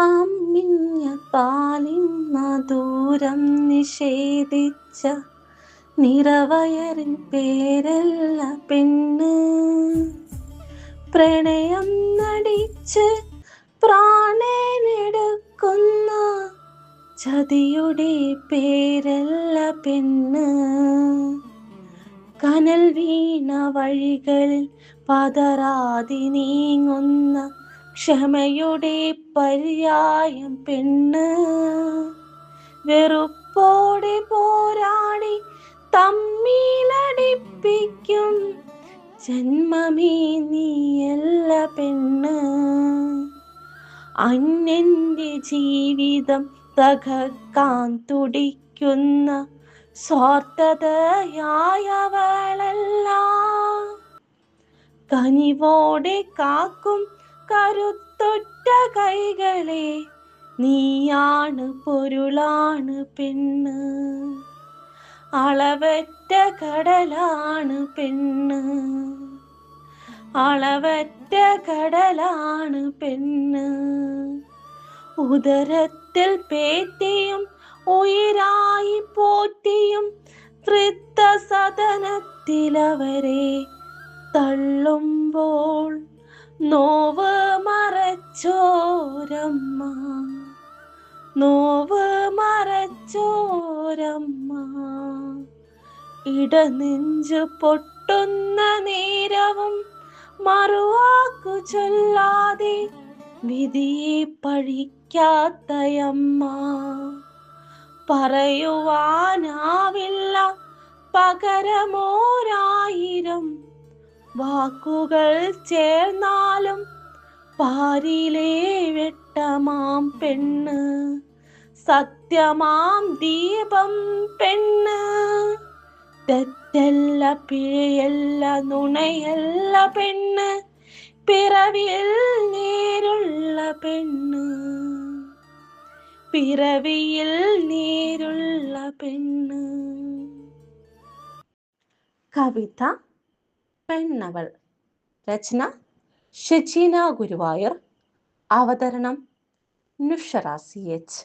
അമ്മിഞ്ഞ പാലിൻ മധുരം നിഷേധിച്ച നിറവയറിൻ പേരല്ല പെണ്ണ്. പ്രണയം നടിച്ച് പ്രാണനെടുക്കുന്ന ചതിയുടെ പേരല്ല പെണ്ണ്. കനൽ വീണ വഴികളിൽ പതറാതി നീങ്ങുന്ന ക്ഷമയുടെ പര്യായം പെണ്ണ്. വെറുപ്പോടെ പോരാടി തമ്മിലടിപ്പിക്കും ജന്മമേ നീയല്ല പെണ്ണ്. അന്യന്റെ ജീവിതം തകർക്കാൻ തുടിക്കുന്ന സ്വാർത്ഥതയായവളല്ല. കനിവോടെ കാക്കും കരുത്തൊറ്റ കൈകളെ നീയാണ് പൊരുളാണ് പെണ്ണ്. അളവറ്റ കടലാണ് പെണ്ണ്. അളവറ്റ കടലാണ് പെണ്ണ്. ഉദരത്തിൽ പേറ്റിയും ഉയരായി പോറ്റിയും വൃദ്ധസദനത്തിലവരെ തള്ളുമ്പോൾ നോവ് മറച്ചോരമ്മ. നോവ് മറച്ചോരമ്മ. ഇടനെഞ്ചു പൊട്ടുന്ന നേരവും മറുവാക്കു ചൊല്ലാതെ വിധിയെ പഴിക്കാത്തയമ്മ. പറയുവാനാവില്ല പകരമോരായിരം വാക്കുകൾ ചേർന്നാലും പാരിലെ വെട്ടമാം പെണ്ണ്. സത്യമാം ദീപം പെണ്ണ്. തെറ്റല്ല പിഴയല്ല നുണയല്ല പെണ്ണ്. പിറവിയിൽ നേരുള്ള പെണ്ണ്. പിറവിയിൽ നേരുള്ള പെണ്ണ്. കവിത പെണ്ണവൾ. രചന ഷെജീന ഗുരുവായൂർ. അവതരണം നുഷറ CH.